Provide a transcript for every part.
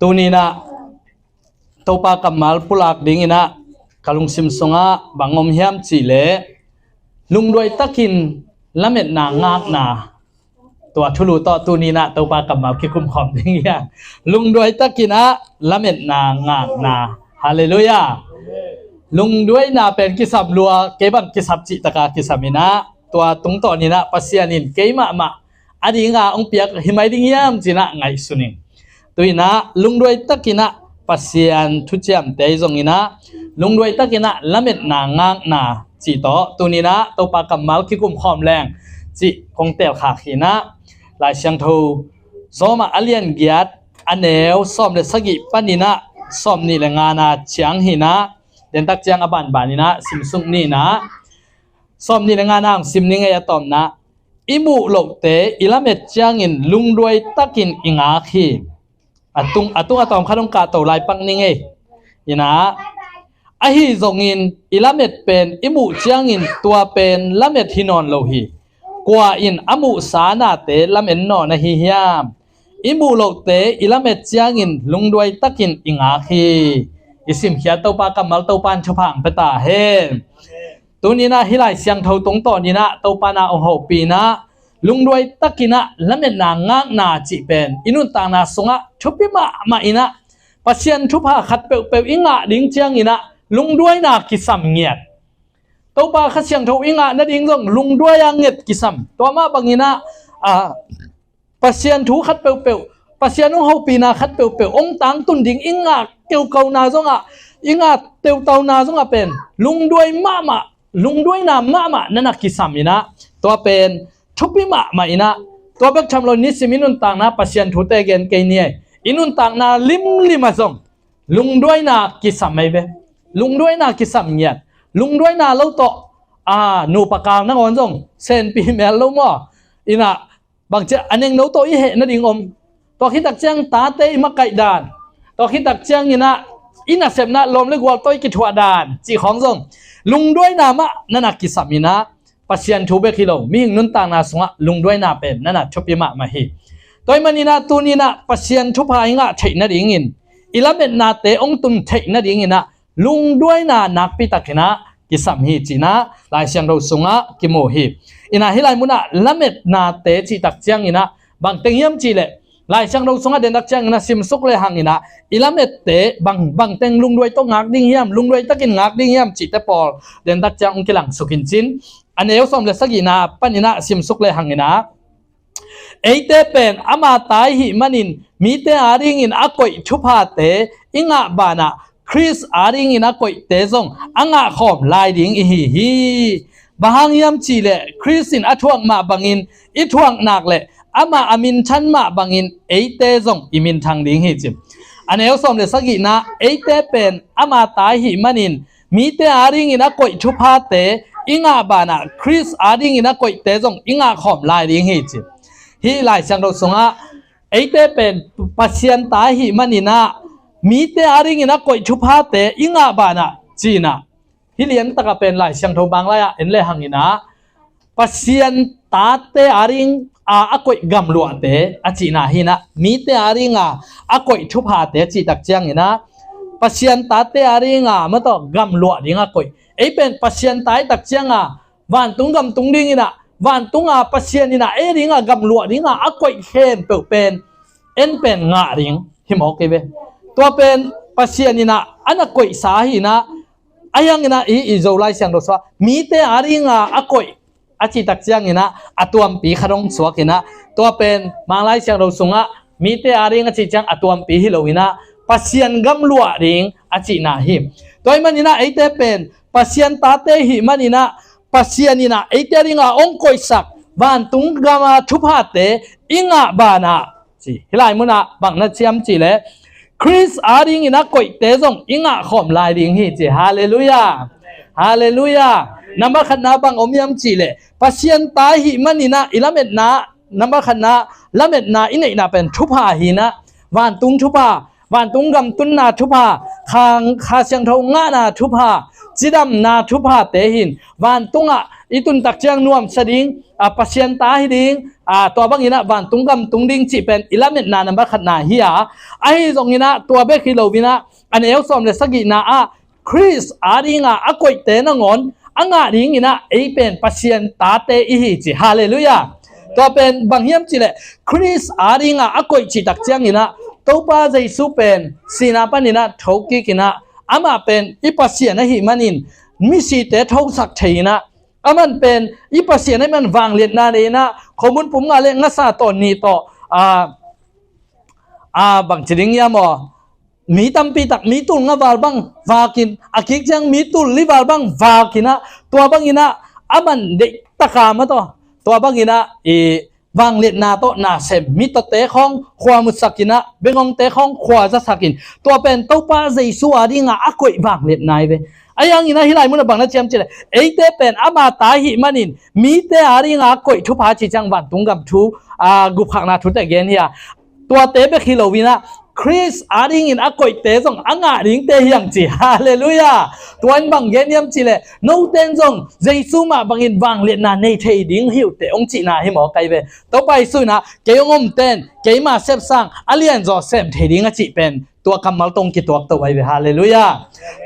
tu ni na topa kamal pulak ding ina kalung sim songa bangom hiam chi le lungdoi takin lamet na ngak naตัวทุลุต่อตูนีนะตัวปากกับมาคิคุมขอบอย่างเงี้ยลุงด้วยตะกินะละเม็ดนางากนาฮาเลลูยาลุงด้วยนาเป็นกิสับลัวเก็บังกิสับจิตกากิสับมินะตัวตรงต่อนี้นะปัสยานินเกยมาอดีงาองเปียกหิมายดิ้งยามจีนะไงสุนิงตัวนะลุงด้วยตะกินะปัสยานทุจยมเตยจงนะลุงด้วยตะกินะละเม็ดนางากนาจีต่อตัวนี้นะตัวปากกับมาคิคุมขอบแรงจิคงเตลขาขีนะลายเชียงทูโซมาอเลียนเกียดอันเนวซ้อมเลสกิปันนีนะซ้อมนี่แหละงานาเชียงหินะเดินตักเจียงอบันบานีนะซิมซุงนี่นะซ้อมนี่แหละงานางซิมนี่ไงยะตอมนะอิมุโลกเตอิลาเมตเจียงอินลุงด้วยตักินอิงาคีอะตุงอะตอมขนมกาโตลายปังนี่ไงยินะอะฮีจงอินอิลาเมตเป็นอิมุเจียงอินตัวเป็นละเมตฮินอนโลฮีกว่าอินอามุสานาเตลำเอ็นนอนะฮิยามอิมูโลเตอิลาเมจยังอินลุงด้วยตักินอิงอาคีอิสิมเขียตัวปากำมัลตัวปานชพังเปตาเฮตัวนี้นะฮิไลเสียงเท่าตรงต่อนี้นะตัวปานาโอโหปีนะลุงด้วยตักินะลำเอ็นนางางนาจิเป็นอินุนตางนาสงะชุบิมาอินะปัสยันชุบาขัดเปลอิงะดิ้งเจียงอินะลุงด้วยนากิสัมเงียดตัวปลาขัดเสียงเท่าอิงะนั่นเองส่งลุงด้วยยังเงียดกิสัมตัวมาบางอินะปัสยันถูขัดเปลปัสยันองเฮาปีนาขัดเปลองตังตุนดิ่งอิงะเกี่ยวเกานาส่งอิงะเตียวเตานาส่งเป็นลุงด้วยมาลุงด้วยนามานั่นนักกิสัมอินะตัวเป็นชุบิมาอินะตัวเป็กชำลนิสิมินุนตังนะปัสยันถูเตเกนเกเนียอินุนตังนาลิมาส่งลุงด้วยนากิสัมไม่เบลุงด้วยนากิสัมเงียดลุงด้วยนาเล่าต่อนูปากางนั่งอ่อนจงเซนปีเมลลุ่มอินะบางเจ้าอันยังโน้ตอีเหนั่นดิ่งตัวคิดตักเจียงตาเตยมาไก่ดานตัวคิดตักเจียงอินะเสพนะลมเล็กวัวตัวกิจวัตรดานจีของจงลุงด้วยนามะนั่นนักกิสัมอินะปัสยันทูเบกิโลมีหิงนุนต่างนาสงะลุงด้วยนาเป็นนั่นนักชุบิมาฮีตัวมันอินะตัวนี้นะปัสยันทุพายงะเทนั่นดิ่งอินอิละเม็ดนาเตองตุนเทนั่นดิ่งอินะลุงด้วยนานักปิตะกินะกิสัมฮีจีนะลายเชียงเราสงะกิโมฮีอินะฮิไลมุนะละเม็ดนาเตจีตักเจียงอินะบางเตียมจีเลลายเชียงเราสงะเดินตักเจียงอินะซิมสุกเลยหังอินะอิละเม็ดเตบางเตียงลุงด้วยต้องงักดิ้งเยี่ยมลุงด้วยตะกินงักดิ้งเยี่ยมจีเตปอลเดินตักเจียงองค์กิลังสุกินจินอันนี้เอาสมเลสกินะปันอินะซิมสุกเลยหังอินะเอเตเป็นอามาตายหิมันินมีเตอาริงอินอากอยชุพาเตอิงะบานะคริสอาริงอินอากอยเตซงอังะขอมลายดิ้งฮีบางยามจีเลคริสตินอทวงมาบังอินอิทวงนักเลอามาอามินชันมาบังอินเอเตซงอิมินทางดิ้งฮีจิมอันนี้เอาสมเลสกินะเอเตเป็นอามาตายหิมันินมีเตอาริงอินอากอยชุพาเตอิงะบานะคริสอาริงอินอากอยเตซงอิงะขอมลายดิ้งฮีจิมฮีไลเชียงเราสงะเอเตเป็นปัสยันตาหิมันินะมีเตอาริงอินะกอยชุพาเตอิงะบานะจีนะฮิเลียนตะกะเป็นไลเชียงโทบางไลอะเอ็นเลหังอินะปัสยันตาเตอาริงอกอยกัมลัวเตอจีนะหินะมีเตอาริงอกอยชุพาเตจีตักเจียงอินะปัสยันตาเตอาริงมะตอกัมลัวดิงอกอยเอเป็นปัสยันตายตักเจียงวันตุงกัมตุงดิงอินะวันตุงปัสยันอินะเอริงกัมลัวดิงอกอยเข็นเปเป็นเอ็นเป็นงะริงหิมโอเคเบตัวเป็นปัสยันอินะอันกอยสาหินะอายังอินะอีโจไลเสียงรสวะมีเตอาริงอกอยอาจิตักเจียงอินะอตัวมปีขนมสวกินะตัวเป็นมาไลเสียงรสงะมีเตอาริงอาจิจังอตัวมปีฮิโลวินะปัสยันกัมลัวริงอาจินาหิมตัวมันอินะไอเตเป็นปัสยันตาเตหิมันอินะปัสยันอินะไอเตริงองกอยสักวันตุงกามาชุพาเตอิงะบานะจีฮิไลมุนะบังนัดเชียมจีเลคริสอาริงอินะกอยเตซงอิงะขอมลายริงฮีจีฮาเลลูยาฮาเลลูยานับขันนาบังอมยามจีเลปัสยันตาหิมันอินะอิละเม็ดนานับขันนาละเม็ดนาอินะอินะเป็นชุพาหินะวันตุงชุพาวันตุงกำตุนนาชุพาคางคาเสียงทงงานาชุพา จิดำนาทุพาเตหินวันตุงอิตุนตักเจียงนวมสดิงpasienตาหิดิงตัวบางอินะวันตุงกำตุงดิงจีเป็นอิลาเมตนานับขัดนาเฮียไอ้ตรงอินะตัวเบคิโลวินะอันเอลสอมเลสกินาคริสอาดิงกวยเตนงอนดิงอินะไอเป็นpasienตาเตอิฮิจิฮาเลลูยาตัวเป็นบางเฮียมจิเลคริสอาดิงกวยจิตักเจียงอินะตัวป้าใจสู้เป็นสีนาปันอินะทอกิกินะมาเป็นอีปัสเซียนหิมันินมิสิเตทอกสักทีนะมันเป็นอีปัสเซียนให้มันวางเลียนนาเรนะขมุนผมงาเลงซาตอนนี้ต่อบางจริงยามมีตั้มปีตักมีตุลงาบาลบังวากินอากิกจังมีตุลลิบาลบังวากินะตัวบังอินะมันเด็กตะกามาตัวบังอินะวางเลียนนาโตนาเซมมิตเตะของขวามุสักินะเบงองเตะของขวาจะสักินตัวเป็นตัวป้าใจสู้อาดิงกวยวางเลียนนายเวไอ้ยังอินะฮิไลมุนบังนะเจียมเจเลยไอ้เตะเป็นมาตาหิมันินมีเตะอาดิงกวยทุพาจิจังวันตุงกับทุกุพักนาทุแต่เกนเฮียตัวเตะเบคิโลวินะคริสอาดิงอินกวยเตะส่งดิงเตะยังจีฮาเลลูยาตัวอันบังเกนยมจีเลยโนเตนส่งใจสู้มาบังอินวางเลียนนาในเทดิงหิวเตะองจีนาให้หมอไกเวต่อไปสู้นะเกยงอมเตนเกยมาเซฟซังเลียนจอเซมเทดิงจีเป็นตัวกำมัลตรงกิตัวตัวไว้เวฮาเลลูยา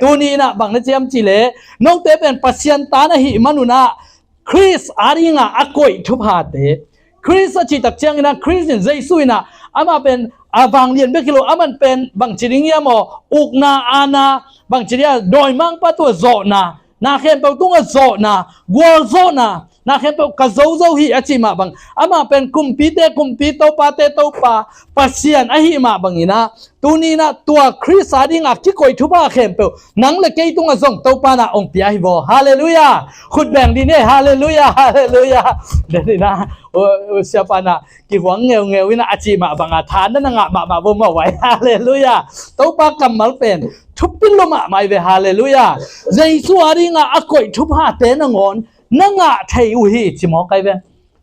ตัวนี้นะบังนะเจียมจีเลยโนเตเป็นปัสยันตานะหิมันุนะคริสอาดิงกวยทุพาเตคริสจิตักเจียงนะคริสใจสู้นะมาเป็นบางเรียนเบกิโลมันเป็นบางจริงยามอุกนาอานาบางจริงโดยมังปะตัวโซนาเข้มเปตุ้งโซนากัวโซนาเข้มเปกะโซฮีอาจิมาบางมาเป็นคุมปีเตโตปาเตโตปาปัสเซียนหิมาบางอินะตัวนี้นะตัวคริสต์ดิงที่กอยทุบาเข้มเปนังเล็กตุ้งส่งโตปานะองค์เปียฮิโบฮาเลลูยาขุดแบ่งดีเนี่ยฮาเลลูยาเดี๋ยวนะเสียปานะกี่หวังเงววินะอาจิมาบางทานนั่นมาบ่มาไว้ฮาเลลูยาโตปากำมัลเป็นทุบปิลมาไม่เวฮาเลลูยาใจสู้อาดิงกวยทุบหาเตนงอนนังไทยอุฮิจิมอไกเว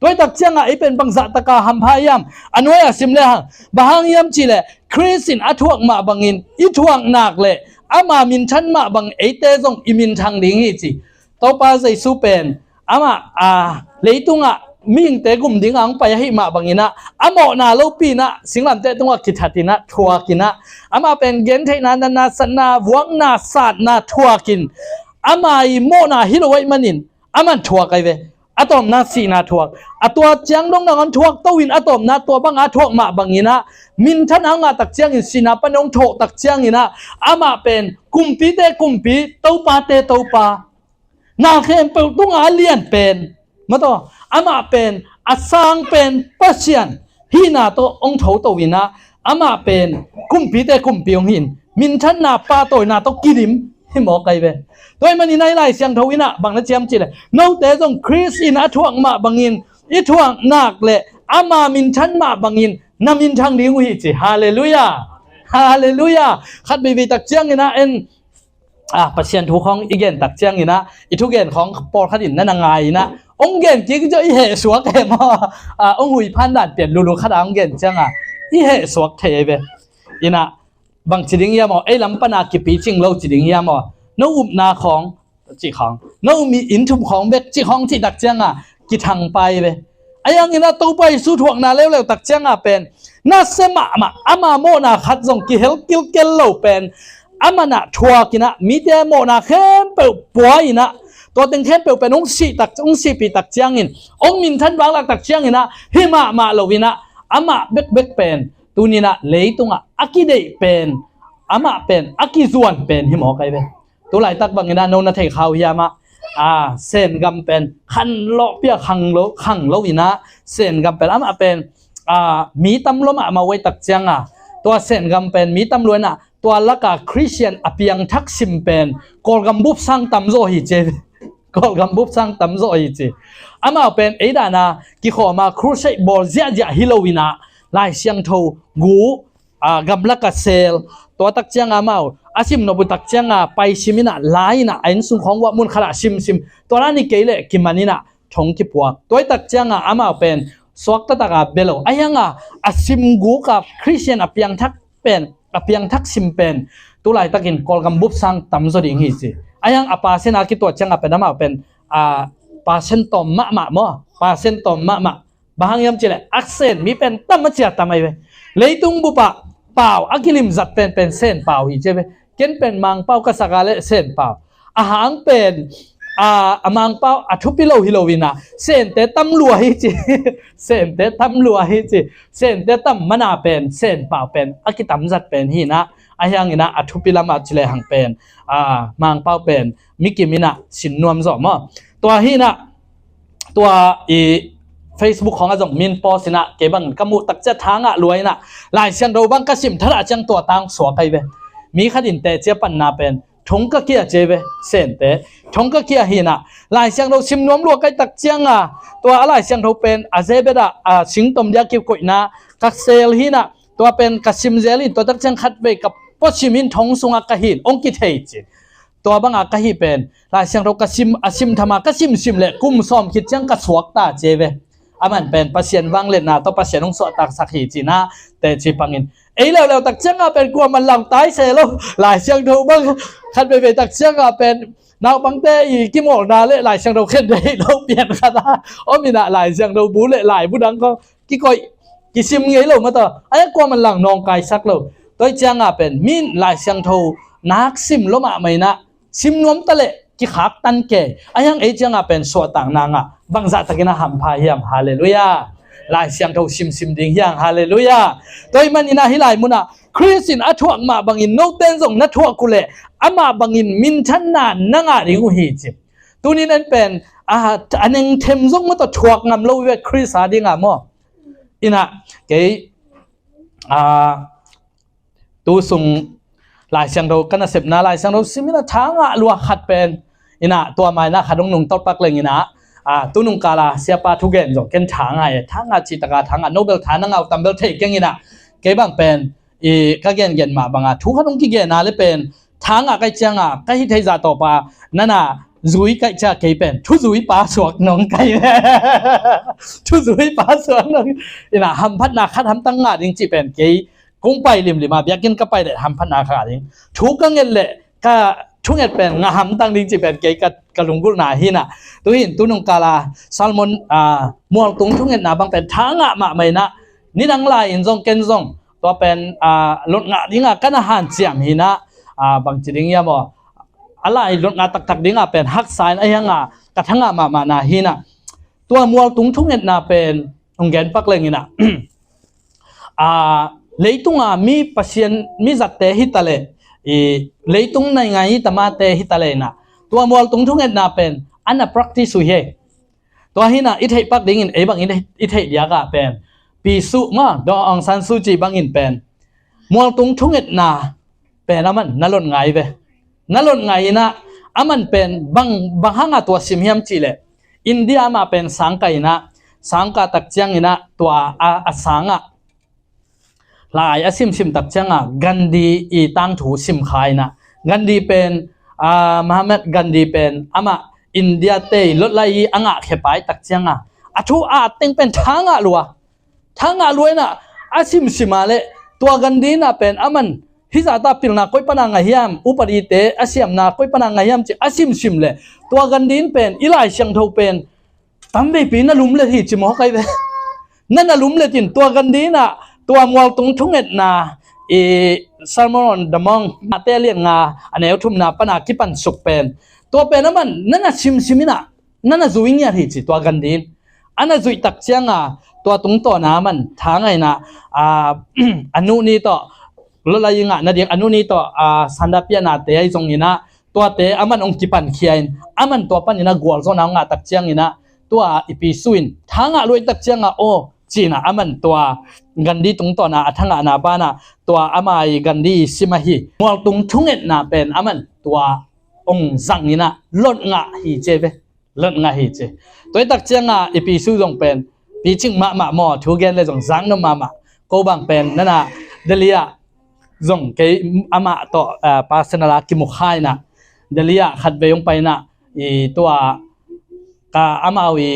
ตัวตักเจียงเป็นบังจัตกาหัมพายามอันไว้สิมเลหังบางยามจิเลคริสินทวกมาบังอินอิทวงนักเลมามินชันมาบังเอเตซงอิมินทางดิงฮิจิตัวป้าใจสู้เป็นมาเลยตุงมิงเตกุมดิงอังไปให้มาบังอินะโมนาโลปีนะสิงหลังเตตุงกิทัตินะทัวกินะมาเป็นเกณฑ์เทนานาสนาหวังนาศาสนาทัวกินมาโมนาฮิโรไวมันินมันทัวไกเวอะตอมนาสีนาทัวตัวเจียงดงนังทัวตัววินอะตอมนาตัวบังทัวมาบังอินะมินทันอังตักเจียงอินสีนาปนงโถตักเจียงอินะมาเป็นกุมปีเตกุมปีโตปาเตโตปานาเข้มเปิลตุงเลียนเป็นมาต่อมาเป็นสังเป็นปัสยันฮีนาโตองโถตัววินะมาเป็นกุมปีเตกุมปีองหินมินทันนาปาโตนาโตกิริมให้หมอไกเวโดยมันในไล่เสียงทวินะบางนะเจียมจิเลยน้องแต่ส่งคริสอินทวงมาบังอินอิทวงนักเลยมามินชันมาบังอินนามินทางดิงวิจิฮาเลลูยาขัดบีบีตักเจียงอินะปัจเจียนทุกของอีเกนตักเจียงอินะอีทุกเกนของปอลขัดินนั่นไงนะองเกนจริงจะอีเหสวกเอมาองหุยพันดัดเปลี่ยนลูขัดองเกนจังอีเหสวกเทเวอินะบางจริงยามลำปนากิปีจิงเราจริงยามน้อุบนาของจีของน้อมีอินทุบของเบกจีของที่ตักเจียงกิทังไปเลยไอ้ยังงี้นะตัวไปสู้ถ่วงนาเร็วๆตักเจียงเป็นน่าเสมามาโมนาขัดส่งกิเฮลกิลเกลโลเป็นมานะทัวกินะมีแต่โมนาเข้มเปล่าป่วยนะตัวเต็งเข้มเปล่าเป็นองค์ปีตักเจียงอินองมินทันวางหลักตักเจียงอินะฮิมาโลวินะมาเบกเป็นตัวนี้นะเลยตรงอากิเดเป็นมาเป็นอากิจวนเป็นฮิมอไกเวตัวไหลตักบางอย่างนั้นโนนเทข่าวเฮียมาเส้นกำเป็นขันโลเปียขังโลวินะเส้นกำเป็นมาเป็นมีตำรวจมาไว้ตักเจียงตัวเส้นกำเป็นมีตำรวจตัวละกาคริสเตียนอภิยังทักษิมเป็นกอลกำบุบสังตำโซฮิเจกอลกำบุบสังตำโซฮิเจมาเป็นไอ้ดานากิขอมาครูเซบอลเจียฮิโลวินะลายเสียงโทกูกับละกาเซลตัวตักเจียงมาอาชิมนบุตักเจียงไปชิมินะลายนะไอ้สุงของว่ามุนขละชิมตัวนั้นนี่เกลกิมันนี่นะทงกิปัวตัวตักเจียงมาเป็นสวกตะตะกาเบลไอ้ยังอาชิมกูกับคริสเตียนอภิยังทักเป็นอภิยังทักชิมเป็นตัวไหลตะกินกอลกัมบุบสังตำสดิงฮิสิไอ้ ayang apasen akitot chang apenama pen pasen tom ma mo pasen tom ma bahang yam chile accent mi pen tamachia tamai ve leitung bupa pau akilim zat pen sen pau hi cheve ken pen mang pau ka sakale sen pau ahang pen amang pau athupilo hilowina sen te tam lua hi chi sen te tam lua hi chi sen te tam mana pen sen pau pen akitam zat pen hi na ayang ina athupilama chile hang pen mang pau pen mikimina sinnuam zo mo to hi naตัวFacebook ของอาจงมินโพสินะเก็บังกมุตักจะทางรวยนะหลายเสียงเราบังกสิมทะจังตัวตังสวไปเวมีขดินเตเจียปันนาเป็นทงก็เกียเจเวเส้นเตทงก็เกียหินะหลายเสียงเราชิมนวมรัวไกตักเจียงตัวอะไรเสียงเราเป็นอาเจเบดาสิงตมยากิวกุยนะกักเซลหินะตัวเป็นกัสิมเจลินตัวตักเจียงขัดเวกับปอชิมินทงสุงกะหินองกิเทจิตัวบางอากะฮิเป็นหลายเสียงเรากะซิมอาซิมธรรมะกะซิมเละกุมซ้อมคิดจังกะสวกตาเจเวมันเป็นปัสเซียนวังเล่นนะตัวปัสเซียนองสอตักสักหีจีนะแต่จีปังอินแล้วตักจังเป็นกลัวมันหลังตายเสียแล้วหลายเสียงเราบางคันไปตักจังเป็นนาวบังเตอีกิโมนาเละหลายเสียงเราขึ้นได้เราเปลี่ยนกันนะมีนะหลายเสียงเราบูเละหลายผู้ดังก็กี่ก้อยกี่ซิมเงี้ยเรามาต่อกลัวมันหลังนองกายสักเราตัวจังเป็นมินหลายเสียงเรานักซิมล้มไม่นะซิมนวมตะเละกี่ขักตันเกะยังจังเป็นสวดต่างนางบางจัตกินะหัมพาเฮียมฮาเลลูยาหลายเสียงเราซิมดิ่งยังฮาเลลูยาตัวมันอินะฮิไลมุนะคริสตินอัฐวกมาบางอินโนเตนส่งนัฐวกกุเลอามาบางอินมินชันนานนังอาริงูฮีจิตัวนี้นั่นเป็นอันนึงเทมส่งมาตัวถวกงามโลเวคริสอาดิงามออินะเกตัวส่งหลายเสียงเรากันเสพนะหลายเสียงเราซิมินะทางลัวขัดเป็นอินะตัวไม้นะขัดนุ่งตอดปักเลงอินะตัวนุ่งกาลาเสียปาทุกเกนจงเกนทางทางจิตกาทางโนเบลทางเอาตัมเบลเทกอินะเก็บบังเป็นก็เกนมาบางทุกขัดนุ่งกี่เกนนะเลยเป็นทางใกล้จังใกล้ที่เทจาต่อปานั่นจุยใกล้จะเก็บเป็นทุจุยปาสวกน้องไก่ทุจุยปาสวกน้องอินะหัมพัดนาขัดหัมตั้งจริงจีเป็นเกกุ้งไปริมมาเบียกินก็ไปเด็ดทำพันนาขาดิงทุกกังเงินเละก็ทุกเงินเป็นงาหำตั้งดิงจีเป็นเกยกับลุงกุลนาหินะตัวหินตัวนงกาลาซัลมอนมัวตุงทุกเงินนาบางเป็นทางมาไม่นะนี่ดังไลอินซงเกนซงตัวเป็นรถงาดิงกันอาหารเจียมหินะบางจีดิงยามออะไรรถงาตักดิงเป็นฮักไซน์ไอ้ยังกระทั่งมานาหินะตัวมัวตุงทุกเงินนาเป็นองเกนปักเลงหินะleitung mi pasien mi zatte hitale leitung nai ngai tamate hitale na tua mol tung thunget na pen ana practice hu he to hina it hei pak ding in e bang in it hei ya ga pen pi su ma do ong san su ji bang in pen mol tung thunget na pen aman nalon ngai ve nalon ngai na aman pen bang hanga tua sim hiam chi le india ma pen sangkai na sangka tak chiang ina tua asangaหลายอาซิมตักจังกันดีอีตั้งถูซิมขายนะกันดีเป็นมหาเมดกันดีเป็นมาอินเดียเตยลดไล่เขปายตักจังทุเต็งเป็นทางลัวนะอาซิมมาเลยตัวกันดีนะเป็นมันฮิซาตาปิลนาก้อยปนังไงยามอุปริเตอาซิมนาก้อยปนังไงยามจีอาซิมเลยตัวกันดีเป็นอีหลายเชียงทเป็นตั้มไปปีน่าลุ่มเลยที่จิมฮอกไกเวนั่นน่าลุ่มเลยจินตัวกันดีนะตัวมัวตรงทุ่งเอ็ดนาซาลมอนดมองมาเตเลียนงาอันนี้ทุ่มนาปนาคิปันสุกเป็นตัวเป็นนั่นนั่นชิมินะนั่นจุยเงียที่จิตัวกันดินอันนั้นจุยตักเชียงตัวตรงตัวน้ำมันทางไงนะอนุนี้ต่อรถอะไรยังนั่นเดียอนุนี้ต่อสันดาเปียนาเตยตรงนี้นะตัวเตะมันองคิปันเขียนมันตัวปันนี่นะกัวโซนางตักเชียงนี่นะตัวอีปีสุนทางรวยตักเชียงโอจีน่ะมันตัวกันดีตรงตัวน่ะทั้งนาบ้าน่ะตัวมายกันดีสิมาฮีมัวตรงทุ่งเอ็ดน่ะเป็นมันตัวองสังนี่น่ะลดงะฮีเจเวลดงะฮีเจตัวตักเจียงอีปีสู้ตรงเป็นปีจิงมาหมอทุกเกนเลยตรงสังนมาก็บางเป็นนั่นน่ะเดลียตรงเกมาต่อปาสนาลากิมุขายน่ะเดลียขัดไปยงไปน่ะตัวมาวี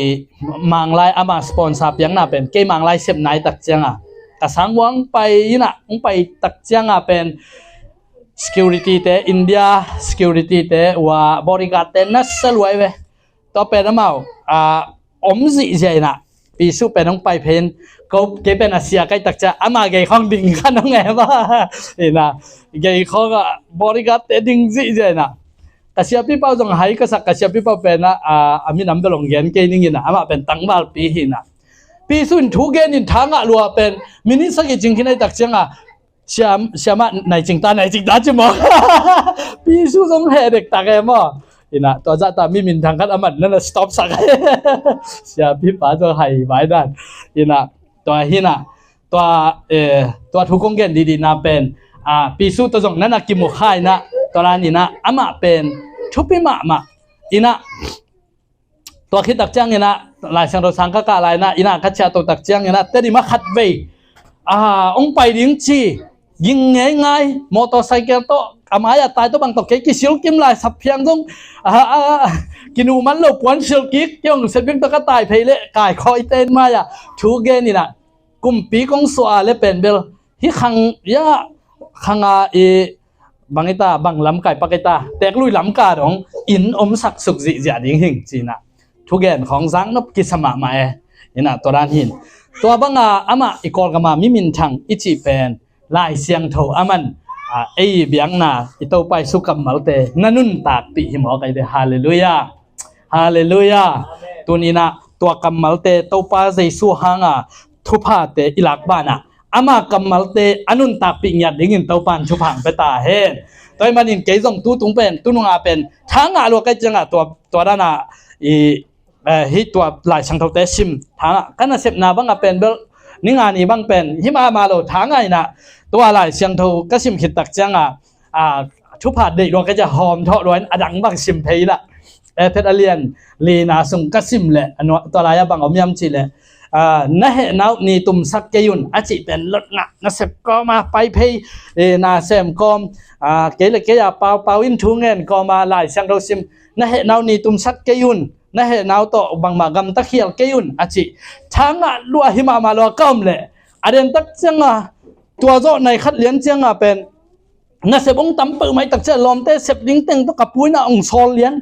มังไลมาสปอนเซอร์ยังน่ะเป็นเกมังไลเซมไนตักเจียงกะสังวังไปนะไปตักเจียงเป็น security te India security te wa bodyguard te na salwai ve to pe na mau om zi jai na pi su pe nong pai pen ko ke pe na sia kai tak cha ama ge khong ding khan nong e ba ina ge khong bodyguard te ding zi jai na kasia pi pau jong hai ka sak kasia pi pau pe na ami nam dolong gen ke ning ina ama pen tangmal pi hi na pi sun thu gen in thanga lua pen mini sa ge jing kinai tak changa siama nai jing ta chi mo pi su jong he dek tak e mo ina to za ta mi min thang khat amat na stop sak sia pi pa jo hai bai dan ina to hi na to thu kong gen di na pen pi su to jong na ki mu khai na to la ni na ama pen thu pi ma inaตัวคิดตักจ้างเนี่ยนะหลายช่างเราสังกัดอะไรนะอินาคัดชาตัวตักจ้างเนี่ยนะแต่ดิมาขัดเวองไปดิ้งจียิงง่ายมอเตอร์ไซค์โตอามาอย่าตายตัวบางตัวเกี่ยสิลกิมลายสับเพียงตรงกินูมันหลบวันสิลกิกยังเสพยังตัวก็ตายเพลเละกายคอยเต้นมาอย่าชูเกนี่นะกุมปีกงสวาเลเป็นเบลที่ขังยะขังบางไอตาบางลำไก่ปากไอตาแต่ลุยลำกาดของอินอมสักสุกจิจ่าดิ้งหิงจีนะทุกอย่างของสังนบกิสมามานี่นะตัวร้านหินตัวบังอามาอีกอลกมามิมินทังอิจิเป็นลายเสียงโถอามันเบียงนาอิโตไปสุกัมมัลเตนันุนตากปีหิมอไกเดฮาเลลูยาฮาเลลูยาตัวนี้นะตัวกัมมัลเตโตปาใจสู้หางทุพาเตอิลักบ้านะอามากัมมัลเตอนุนตากปีหยัดดิ่งโตปานชุพังไปตาเฮนตัวมันอินเกยจงตู้ตุงเป็นตู้นงอาเป็นทั้งลูกไกจังตัวด้านฮิตตัวหลายช่างเท่าเตชิมทางกันน่ะเสพนาบังเป็นเบลนี่งานนี้บังเป็นฮิมาโลทางไงนะตัวหลายช่างเท่าก็ชิมขิดตักจังทุพาเด็กเราก็จะหอมเท่าร้อนอดังบังชิมเพยละเพชรเลียนลีนาส่งก็ชิมแหละอันตัวหลายบังอมยำจีแหละน่าเห็นเอานี่ตุ่มสักเกยุนอาจิเป็นรถน่ะเสพก็มาไปเพยนาเซมก็เกลเกียเปาอินทุ่งเงินก็มาหลายช่างเท่าชิมน่าเห็นเอานี่ตุ่มสักเกยุนน่าเห็นเอาต่อบางมากำตะเคียนเกยุนอาจิทั้งลัวหิมาลัวก้มเลยอันเดนตักจังตัวโจในคัดเลี้ยงจังเป็นน่าเสพองตั้มปืนไม่ตักเจลอมเตเสพลิงเต็งต้องกับปุ้ยน่ะองโซลเลี้ยง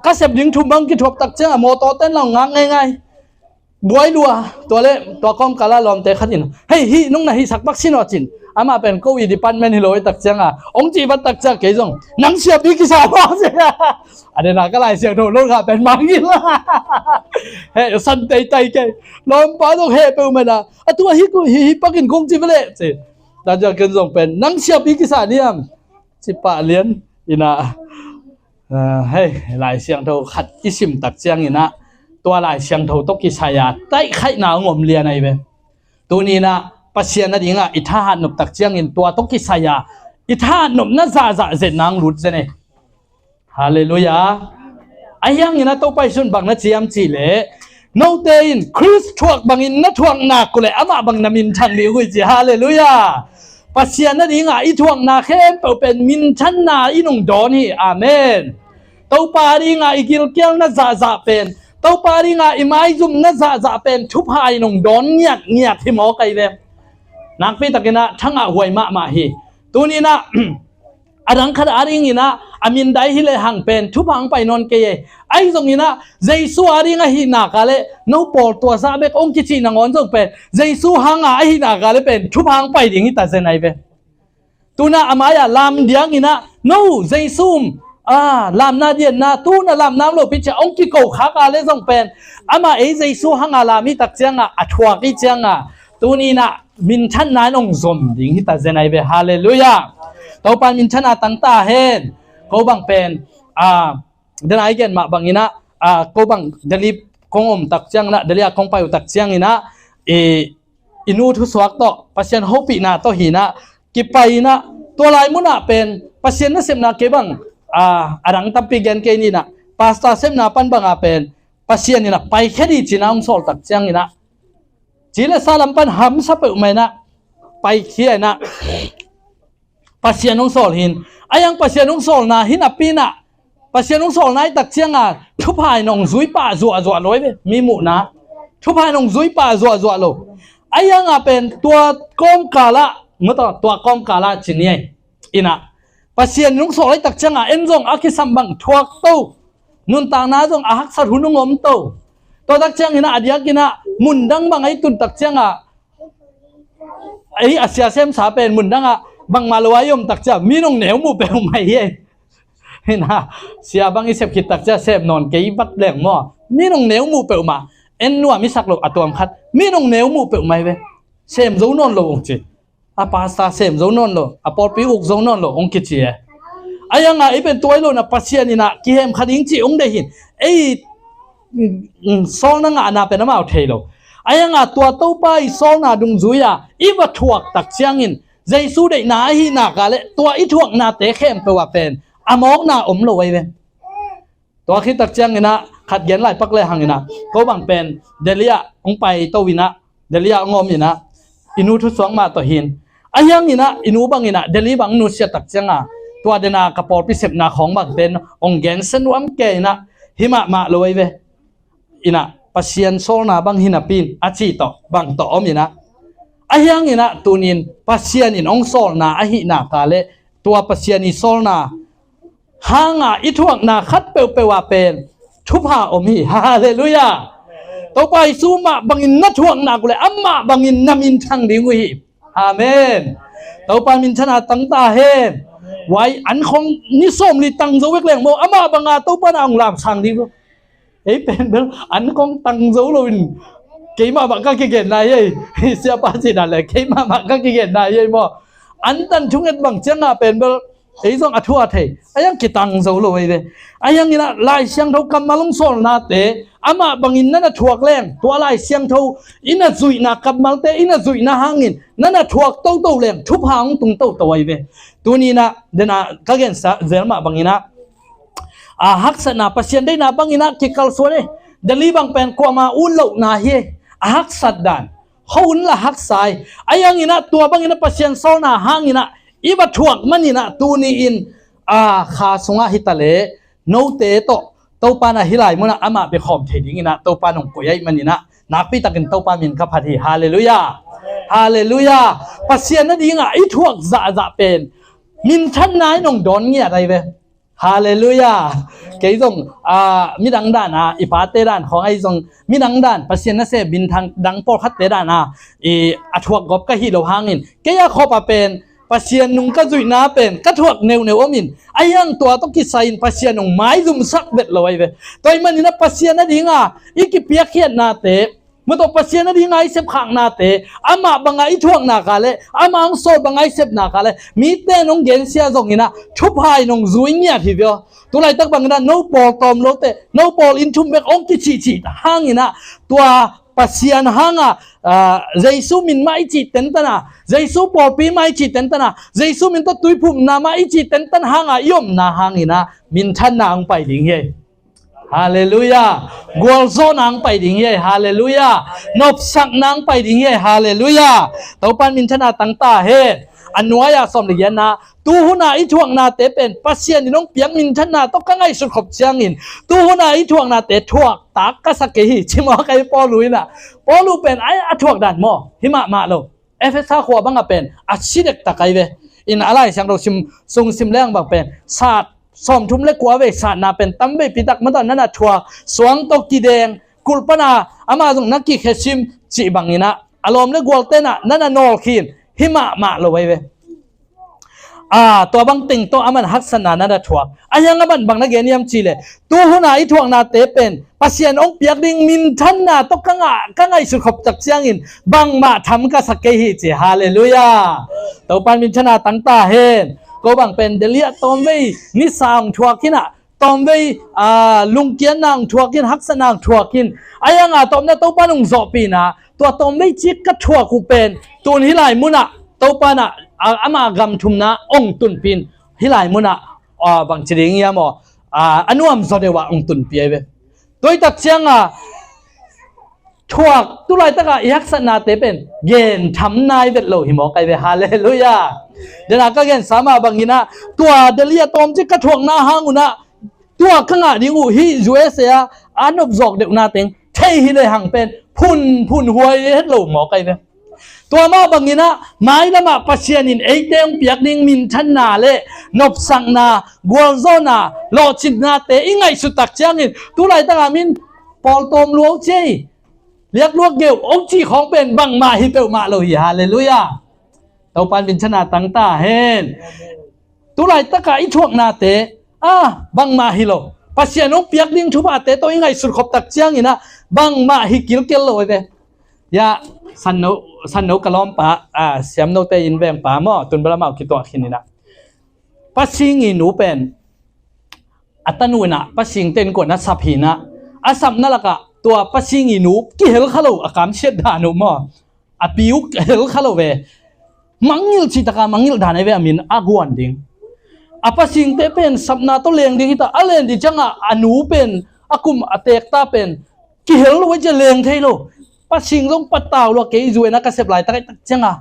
ก็เสพลิงทุ่มบังกิทบตักจังโมโตเต้นหลังงักง่ายบวยลัวตัวเล่ตัวก้มกาลาลอมเตคัดอินเฮ้ยน้องน่ะฮิสักบักชินอจินอามาเป็นโควิดดิปันแมนฮิโลตักจังองจีบัตตักจังเกยจงนังเสียบดิกิสาบ้าเสียอันเดน่าก็ไล่เสียงโดนลงค่ะเป็นมังยินละเฮ้ยสันเตยใจแกลอมป้าต้องเฮ้เปิลมาละตัวฮิกูฮิปักินคงจีบเลยสิแต่จะเกินจงเป็นนังเสียบดิกิสาเนี่ยจิปะเลี้ยนอินะเฮ้ยหลายเสียงโดขัดอิสิมตักจังอินะตัวหลายเสียงโดตกิสายาใต้ไข่หนาวงมเลียนไอเบตัวนี้นะปัศยานั่นเองอิทาหันนบตักเจียงอินตัวตกิสายาอิทาหันนบน่าจะเสร็จนางรุดเจเนฮาเลลูยาไอ้ยังอินะตัวไปสุนบังนัดเจียมจีเล่โนเตอินคริสทวกบังอินนัดทวกนักกุเลยอามาบังนามินทันดีกุยจีฮาเลลูยาปัศยานั่นเองอิทวกนักเข้มเป็นมินชันนาอินงดอนี่อาเมนตัวปาริงอิกิลเกียลน่าจะเป็นตัวปาริงอิไมซุมน่าจะเป็นทุพายนงดอนเงียบที่หมอไกเวนักพิตกินะทั้งหวยมาฮีตัวนี้นะอรังคดาริงินะอามินได้ฮิเลหังเป็นทุพังไปนอนเกยไอ้ตรงนี้นะเจสุอาริงฮินากาเลนูปอลตัวซาเบกองกิจินังอนจงเป็นเจสุหังฮินากาเลเป็นทุพังไปดิ่งฮิตาเซนไอเวตัวน่ะอามายาลามเดียงินะนูเจสุมลามนาเดียนนาตูน่ะลามน้ำโลพิจองกิโกขากาเลจงเป็นอามาเจสุหังลามิตักเจียงอัทวากิเจียงตัวนี้นะมินชันนานองซมดิ่งฮิตาเซนไอเบฮาเลลูยาตัวปันมินชันตั้งตาเห็นเขาบังเป็นเดินไอเกนมาบังอินะเขาบังเดลีคงตักเจียงนะเดลีคงไปตักเจียงอินะอินูทุสวักโตปัศยันโฮปีนะโตหินะกิไปนะตัวลายมุนะเป็นปัศยันนั่นเสมนะเก็บังอรังตับปีเกนเกนี่นะปาสตาเสมนะปันบังเป็นปัศยันนี่นะไปแค่ดีจีน่าองโซลตักเจียงอินะจีเลสาลัมปันหัมสับอุเมนะไปเขียนะปัศยานุสโลหินอายังปัศยานุสโลนะหินอปีนะปัศยานุสโลนะตักเชียงทุพายนงซุยป่าจัวลอยเวมีหมู่นะทุพายนงซุยป่าจัวโลอายังเป็นตัวก้มกาละเมื่อตัวก้มกาละจีนี่อินะ pasien nung so lai tak changa en jong akisam bang thuak to nun ta na jong ahak sat hunung om to tak chang ina adia kina mundang bang ai tun tak changa ai asia sem sa pen mundang a bang malawayom tak cha minong neu mu pe mai ye hina sia bang isep kit tak cha sem non ke bat leng mo minong neu mu pe ma en nuwa mi sak lo atom khat minong neu mu pe mai ve sem zo non lo ong chi a pasta sem zo non lo a por pi uk zo non lo ong ki chi ayanga iben toy lo na pasien ina ki hem khading chi ong de hin ei sol na nga na pe na ma thei lo ayanga tua to pa i sol na dung zuya iwa thuak tak chiangin jaisu de na hi na ka le tua i thuak na te khem pe wa pen amok na om lo wai ve tua khi tak chiangina khat gen lai pak le hangina ko bang pen delia ong pai to wina delia ngom ina inu thu song ma to hin ayang ina inu bang ina deli bang nu sia tak chianga tua dena kapor pi sep na khong bang ten ong gen sen wam ke ina hima ma lo wai ve ina pasien sol na bang hinapin achi to bang to om ina ayang ina tunin pasien in ong sol na ahi na kale tua pasien i sol na hanga ithuak na khat pe pe wa pen thupa om hi hallelujah to pai suma bangin na thuak na kule amma bangin namin thang ding hi amen to pa min chana tang ta hen wai an khong ni som li tang zo wek leng mo amma banga to pa na ong lam sang ding ấy bên bên anh con tăng dấu luôn cái mà bạn các cái này ấy siapa sih dah leh cái mà bạn các cái này ấy mà anh tan chúng em bằng chân à bên bên ấy xong athua thế ayang cái tăng dấu luôn ấy ayang như là lại xiang thâu cầm malung sol na te ama bangin na thuak leng tua lại xiang thâu ina zui na cầm mal te ina zui na hangin na thuak tâu tâu leng thup hang tung tâu tâu ấy về tu ni na dena kagen sa zelma bangina hak sana pasien dai na bangina kikal sone dali bang pen ko ma ulo na hi hak sadan haun la hak sai ayang ina tua bangina pasien so na hangina iba thuak manina tuni in kha sunga hitale no te to pa na hilai mona ama be khom theding ina to pa nong koyai manina napi takin to pa min ka phathi hallelujah hallelujah pasien na dinga I thuak za pen min than nai nong don ngia dai ve hallelujah cái dòng mi đăng đàn ipa tê đànของไอ้dòng mi đăng đàn pasien na se bin thang dang por khat tê đàn thuak gop ka hi lo hangin ke ya khopa pen pasien nung ka zui na pen ka thuak neu omin ayang tua to ki sain pasien nung mai zum sak bet lo ai ve toy man na pasien na dinga ikipiak hiat na te mo to pasien na dinga isep khang na te ama banga I thuak na ka le ama ang so banga isep na ka le mi te nong gen sia zong ina thup hai nong zui nya thi vio tu lai tak bang na no pol tom lo te no pol in thum bek ong ki chi hang ina tua pasien hanga jaisu min mai chi ten tana jaisu pol pi mai chi ten tana jaisu min to tui phum na mai chi ten tan hanga yom na hangina min than na ang pai ding ye hallelujah gol zo nang pai ding ye hallelujah nop sak nang pai ding ye hallelujah to pan min thana tang ta he anwaya som le yan na tu huna I thuak na te pen pasien ni nong piang min than na to ka ngai su khop chiang in tu huna I thuak na te thuak tak ka sak ke hi chimo kai po lui na po lu pen ai a thuak dan mo hima ma lo efesa khwa banga pen a sidek ta kai ve in alai sang do sim sung sim leng bang pen sat som thum le kwa ve sat na pen tam ve pitak ma ton na thuak suang to ki deng kulpana ama jong nakki khesim chi bangina alom le gol te na nana nol khin hima ma lo wai veตัวบางติงตัวอามันฮักษณะนั่นแหละถั่วอายังอามันบางนักเรียนยามจีเลยตัวหัวหน้าIถั่วนาเตเป็นปัสยานองเปียกดิ่งมินทันนาต้องกังไงสุขบจักเสียงอินบางมาทำกับสักเกหิจีฮาเลลูยาตัวปันมินชนะตั้งตาเห็นก็บางเป็นเดลียตอมเวนิสางถั่วกินตอมเวลุงเกียนนางถั่วกินฮักษณะถั่วกินอายังตอมเนี่ยตัวปันองจบปีนะตัวตอมเวจิกกับถั่วกูเป็นตัวนี้หลายมุนะตัวปันอามากัมทุมนะองตุนปินฮิไลมุนะบางจริงยามอนุอัมสอดว่าองตุนปีเวโดยตักเชียงถั่วตุไลตะกะยักษณะเตเป็นเย็นทำนายเวทโลหิมอกไอเวฮาเลลูยาเดี๋ยวนักเรียนสามารถบางทีนะตัวเดลียตอมจะกระถ่วงหน้าห้างอุนะตัวข้างดิงูฮิยูเอสเซียอันอบจอกเด็กนาเต็งเทฮิเลยหังเป็นพุ่นหวยเฮ็ดโลหมอกไอเวต ตัวมาบางนี้นะไม่ละมาปัสยานินเอเตงเปียกนิ่งมินทันนาเล่นบสังนากัวโซนาโลจินนาเตอิงไงสุดตักเจียงินตัวไรตั้งอามินปอลตอมลวงเจเรียกลวกเกลองจีของเป็นบังมาฮิเปลมาโลหิฮาเลลูยาเตาปันบินชนะตั้งตาเฮนตัวไรตั้งกาอิช่วงนาเตบังมาฮิโลปัสยานุเปียกนิ่งชุบอาเตตัวอิงไงสุดขบตักเจียงินนะบังมาฮิกิลเกลโลเวยาสันโนกะล้อมปะเสียมโนเตอินแวงปะหม้อตุนบลามาคิดตัวขินนี่นะปัสสิงอีหนูเป็นอัตนูนะปัสสิงเต็นกว่านัสับหินะอาสัมนั่นละกะตัวปัสสิงอีหนูกิเฮลคาโลอากามเช็ดดานุหม้ออปิวเฮลคาโลเวมังยิลชิตะกามังยิลดานเวอามินอากวนดิงปัสสิงเตเป็นสับนาตัวเลงดิงตาอเลนดิจังอนูเป็นอากุมอเตกตาเป็นกิเฮลไว้จะเลงเทโลปัสสิงลงปัตตาวlo ke izue na ka sep lai tak tak changa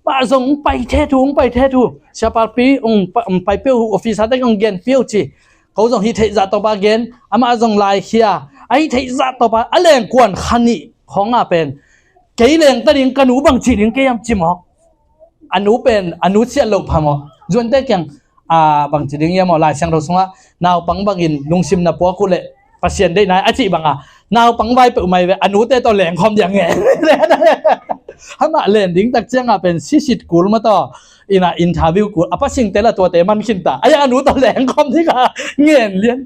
pa zong pai the thu cha pa pi pai pe office ta ong gen piu chi ko zong hi thei za to ba gen ama zong lai khia ai thei za to ba aleng kwan khani khonga pen ke leng ta ding kanu bang chi ding ke yam chi mo anu pen anu sia lo phamo zon te kyang bang chi ding yam mo lai sang ro sunga naw pang bangin lungsim na po ku le pasien dei nai achi banga naw pang vai pe mai ve anu te to leng khom yang nge hama len ding tak changa pen sisit kul ma to ina interview kul apa sing te la to te man khin ta aya anu to leng khom thi ka ngen lien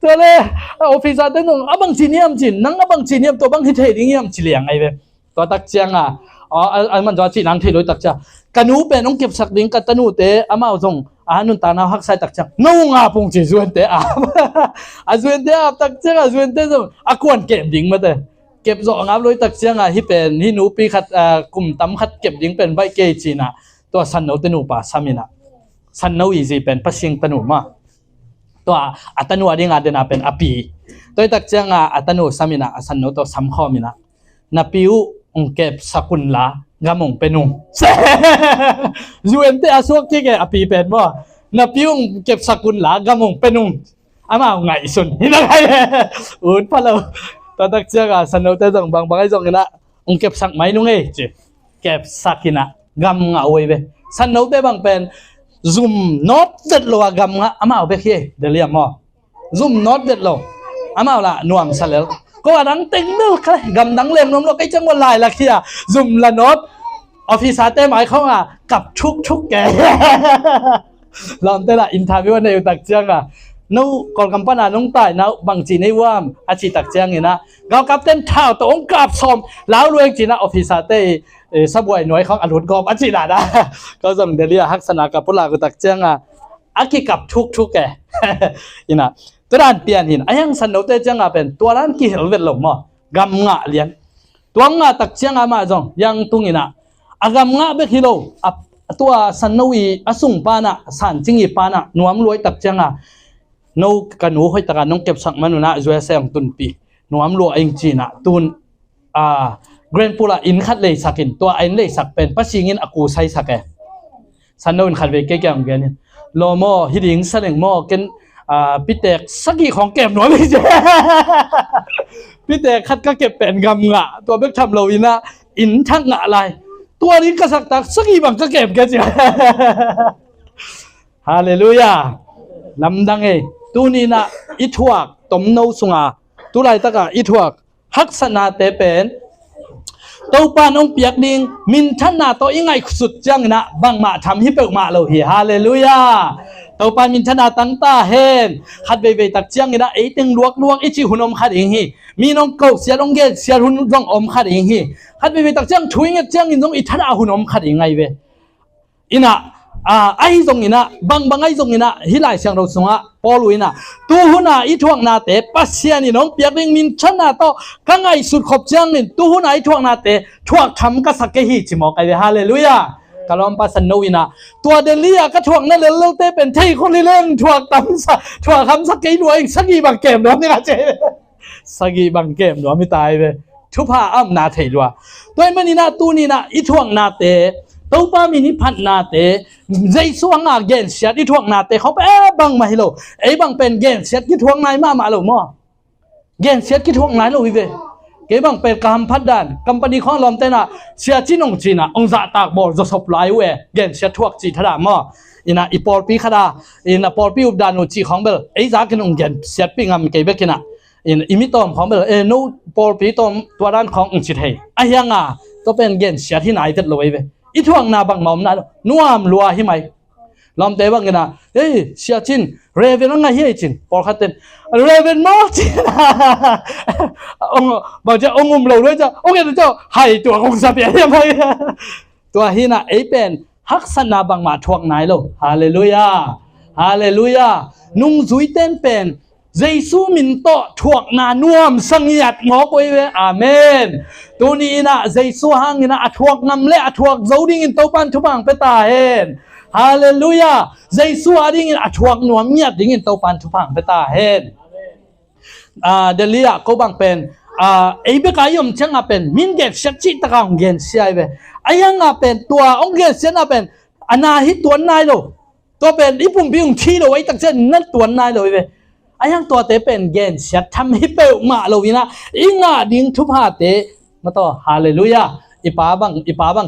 to le officer te nong abang senior chin nang abang senior to bang hi thei ding yam chi liang ai ve to tak changa an man jo chi nang thei loi tak cha kanu pe nong kep sak ding ka tanu te ama zong nun ta na hak sai tak chang no nga pung chi zuan te zuan te tak chang zuan te zo akwan kem ding ma teเก็บzo ngap loi tak chang hi pen hi nu pi khat kum tam khat kep ding pen bai ke chi na to san no te nu pa samina san no easy pen pasing tanu ma to atanu ading adena pen api toy tak chang atanu samina san no to sam kho mina na piu ong kep sakun la gamong penung zuan te asok ki ke api pen mo na piung kep sakun la gamong penung ama ngai sun hinai un palo ta tak chaga sanau te jong bang bangai jong ina ong kep sak mai nung e che kep sakina gam nga oi ve sanau te bang pen zoom not det lo gam nga ama be khie delia mo zoom not det lo ama la nuam salel ko adang teng nul kha gam dang lem nom lo kai chang wa lai la khia zoom la not office te mai khong kap chuk ke lom te la interview ne tak changa nâu còn cầm pan nông tài nâu bằng chỉ này wam chỉ tạc trang như na gạo captain thảo tổ ông cạp xòm lão luôn chỉ na officer tây sắp buổi nói không ăn hột gom chỉ là đã có dòng để lia hắc sana cặp là của tạc trang aki cặp thuk kẻ như naตัวด้านเปลี่ยนหินไอ้ยังสันโนเตจังเป็นตัวด้านกี่เฮลเวลลมกำงะเลียนตัวงะตักเชียงมาจงยังตุงินะกำงะเบกิโลตัวสันโนวีอสุงปานะสันจิงอีปานะนวมรวยตักเชียงโนกันหนูให้ตะการน้องเก็บสักมันนะจวยเสียงตุนปีนวมรวยเองจีนะตุนเกรนปูละอินคัดเลยสักินตัวอินเลยสักเป็นปัจจิงินอากูใช้สักสันโนนขัดเวกแก่ๆเหมือนกันโลโมฮิดิงเสลงโมกันพิเตกสักกี่ของเก็บหนูไม่ใช่พิเตกคัดก็เก็บเป็นกำงะตัวเบ็กทำโลวินะอินทั้งงะอะไรตัวนี้ก็สักตักสักกี่บังก็เก็บกันจ้ะฮาเลลูยาลำดังตัวนี้นะอิทวกตมโนสุงาตัวไรตะกะอิทวกฮักษณะเตเป็นตัวปานองเปียกดิงมินทันนาตัวยังไงสุดจังนะบังมาทำให้เปิกมาเราฮีฮาเลลูยาตัวปานมินทันนาตั้งตาเห็นขัดเวตักจังนะไอ้ตึงลวกอิจิหุนอมขัดเองฮีมีน้องเก่าเสียน้องเกศเสียหุนน้องอมขัดเองฮีขัดเวตักจังช่วยเงี้ยจังอินน้องอิทันอาหุนอมขัดเองไงเวอินะไอ้ตรงนี้นะบางไอ้ตรงนี้นะฮิไลเสียงเราสงะปอลุยนะตัวหัวหน้าอีทวงนาเตปัสเซียนี่น้องเปียกเองมินชันนาโตกังไงสุดขบจังนี่ตัวหัวหน้าอีทวงนาเตทวงทำก็สักแค่หิจิมอกไอ้ฮาเลลูยากะลอมปัสนโนวินะตัวเดลียก็ทวงนั่นเลยเลิกเตเป็นเทคนเรื่องทวงตั้มทวงคำสักแค่หน่วยสักกี่บางเกมน้องนี่นะเจสักกี่บางเกมน้องไม่ตายไปทุพาอ้ำนาเทดัวตัวมันนี่นะตัวนี้นะอีทวงนาเตตัวป้ามินิพันนาเตใจสว่างเกณฑ์เสียที่ทวงนาเตเขาไปบังมาให้เราบังเป็นเกณฑ์เสียที่ทวงนายมาเราหม้อเกณฑ์เสียที่ทวงนายเราวิเว เก็บังเป็นกำพัดดันกัมปนีของลอมเตน่ะเสียจีนงจีน่ะองศาตากบอลจะสบไลเวเกนเสียทวกจีทดามออินะอีปอลปีขดาอินะปอลปีอุบดานุจีของเบลไอ้จากินองเกนเสียปีงามเก็บกินะอินอิมิตอมของเบลนูปอลปีตอมตัวด้านขององจิตเฮไอ้ยังอ่ะตัวเป็นเกนเสียที่ไหนจะรวยเวอีทวงนาบังมอมนานัวมลัวหิไหมลอมเตบังกินะเฮ้ยเสียจีนเรเวนงไงเฮ้ยจีนปอลขัดเต็นเรเวนมอจีนองบางจะองุมเราด้วยจ้ะองเกนเจ้าให้ตัวองสเปียยังไงตัวหินะไอ้เป็นฮักษณะบางมาทวงไหนโลฮาเลลูยาฮาเลลูยานุ่งจุยเต้นเป็นเยซูมินโตทวงนานุ่มสังยัดงอกไว้เวอาเมนตัวนี้นะเยซูหังนะทวงนำเละทวงเจ้าดิ่งตัวปันทุบังเปตาเห็นฮาเลลูยาเยซูอดิ่งทวงนวมเมียดิ่งตัวปันทุบังเปตาเห็นเดลียก็บังเป็นไอ้เบกายมเช่างเป็นมินเกตชักจิตตะกางเกนเสียเวไอ้ยังเป็นตัวองเกนเสียนะเป็นอนาฮิตัวนายโลตัวเป็นอีปุ่มพิงที่เราไว้ตั้งเช่นนั่นตัวนายเลยเวไอ้ยังตัวเตเป็นเกนเสียทำให้เปลมาโลวินะอิงาดิ่งทุบหาเตมาต่อฮาเลลูยาอีป้าบัง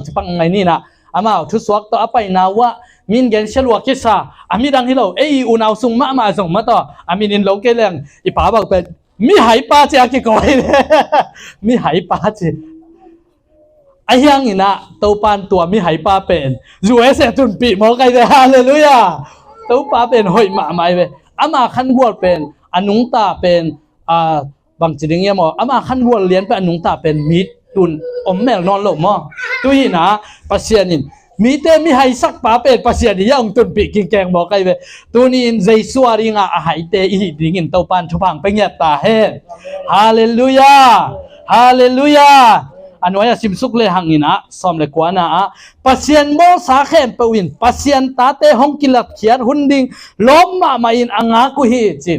จะปังไงนี่นะอามาทุสวกต่อไปนาวะมินเกนเชลวกิสาอามีดังที่เราเอ้ยอุณาวซุงมาส่งมาต่ออามีนินโลเกเลงอีป้าบังเป็นมีหายปลาเจ้ากี่ก้อยเลยมีหายปลาเจ้าไอ้ยังนี่นะตัวปานตัวมีหายปลาเป็นอยู่เอเสตุนปีมองไกลเลยฮาเลลูยาตัวปลาเป็นหอยหมาไม่เว้ยอามาขันวัวเป็นอนุงตาเป็นบางจีนเงี้ยมออามาขันวัวเลี้ยนเป็นอนุงตาเป็นมิดตุนอมแมวนอนหลบมอตัวนี้นะปัสเซียนินมีเตมีหายสักปลาเป็นปัสเซียนยังตุนปีกินแกงบอกไกลเว้ยตัวนี้ใจสัวริงอ่ะหายเตอีดิ่งตัวปานชุพังเป็นเงียบตาเฮฮาเลลูยาฮาเลลูยาอันว่าสิมสุกเลยหังอินะสอมเลยกว่านะปัสเซียนโมสาเข้มเปวินปัสเซียนตาเตห้องกิลักเขียนหุ่นดิ่งล้มมาอินอ่างกุฮิจิ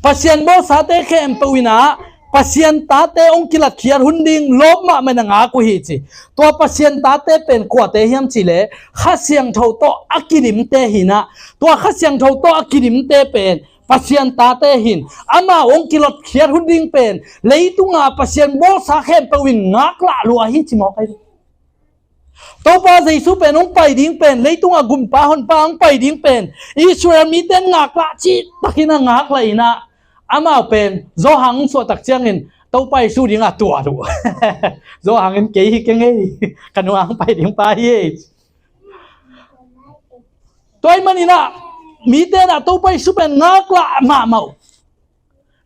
ปัสเซียนโมสาเตเข้มเปวินะปัสเซียนตาเตองกิลักเขียนหุ่นดิ่งล้มมามันอ่างกุฮิจิตัวปัสเซียนตาเตเป็นกว่าเตเฮียมจิเลข้าเสียงเท่าโตอักิริมเตหินะตัวข้าเสียงเท่าโตอักิริมเตเป็นปัสเซียนตาเตหินอามาองกิลดเขียนหุ่นดิ่งเป็นเลยตุงาปัสเซียนโบสาเข้มเปวินงักละลัวหิจิมอกไอตัวป้าเยซูเป็นองไปดิ่งเป็นเลยตุงากุมป้าหนป้าองไปดิ่งเป็นอิสราเอลมีเต้นงักละจิตะกินะงักละอินะอามาเป็นโจหังสวดตักเจียงเงินตัวไปสู้ดิ่งอ่ะตัวดูโจหังเงินเกี่ยกันไงกันวางไปดิ่งไปเย่ตัวมันนี่นะมีเตนะตัวไปสุเป็นงักละมาเมา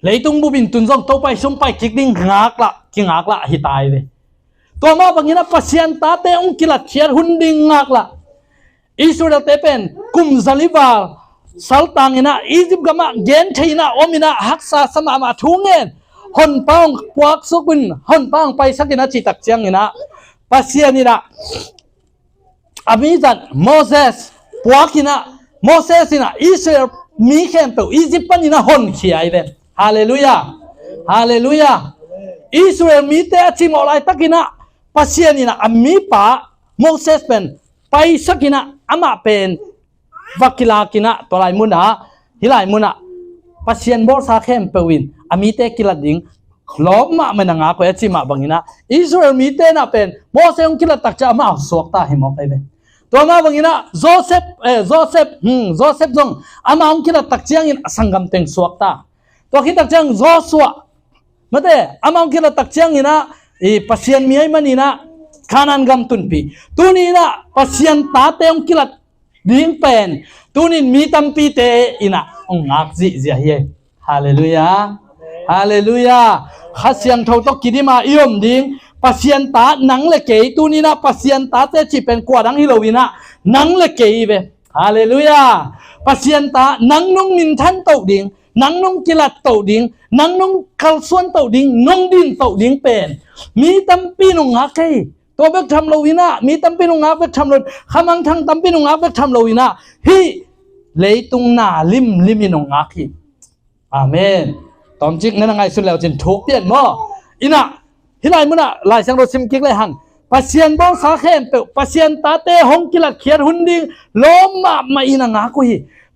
เลยตุงบุบินตุนซองตัวไปสุ่มไปคิกดิ้งงักละหิตายเลยตัวมาบางอย่างปัสยันตาเตองกิลัดเชียร์หุ่นดิ้งงักละอิสราเอลเตเป็นกุมซาลิบาสัลตังนะอียิปต์กมาเกนชัยนะอมินะฮักษาสมามาทุ่งเงินหนป้องปวกสุกุนหนป้องไปสักกินะจิตักเจียงนะปัสยันนี่นะอามิจันโมเสสปวกินะโมเสสนะอิสราเอลมีเข้มเปอียิปต์นี่นะหนขี้ไอเดฮาเลลูยาฮาเลลูยาอิสราเอลมีเตอชิมอลายตักินะปัสยันนี่นะอามีป้าโมเสสเป็นไปสักกินะอามาเป็นวักิลากินะตัวไรมุนะฮิลายมุนะปัสยันบอลสาเข้มเปวินอามีเตกิลาดิ่งล้อมมามันงาก็เอชิมาบังนะอิสราเอลมีเตนะเป็นโมเสสองกิลาตักจะอามาสวกตาหิมอกไอเดตัวมาบางนะโจเซฟจงอามาองกิลาตักเจียงอินสังกัมเต็งสวกตาตัวคิดตักเจียงโจสัวมาเตอามาองกิลาตักเจียงอินะปัสยันมีไอ้มันอินะขานันกัมตุนปีตัวนี้นะปัสยันตาเตองกิลาดิ่งเป็นตัวนี้มีตัมปีเตอินะองงักจิเจียเฮฮาเลลูยาฮาเลลูยาข้าเสียงเท่าตกิดิมาอิยมดิ่งปัสยันตาหนังเลเกยตัวนี้นะปัสยันตาเตจิเป็นกว่าดังฮิโลวินะหนังเลเกยเวฮาเลลูยาปัสยันตาหนังนุ่งมินทันโตดิ่งหนังนุ่งกิลัดโตดิ่งหนังนุ่งข้าวส่วนโตดิ่งนุ่งดินโตดิ่งเป็นมีตัมปีนุ่งฮักเกยตัวเบกทำโลวินะมีตัมปีนุ่งฮักเบกทำโลขมังทังตัมปีนุ่งฮักเบกทำโลวินะฮิเลยตุงนาลิมนุ่งฮักฮิอาเมนตอนจิกนั่นไงสุดแล้วจินทุกเปลี่ยนมั้งอินะฮิลายมุนะลายสังโรซิมกิกเลยหังปัสยันบอลสาเข้มเปปัสยันตาเตหงกิลัดเขียนหุ่นดิ่งล้มมาอินะงากุย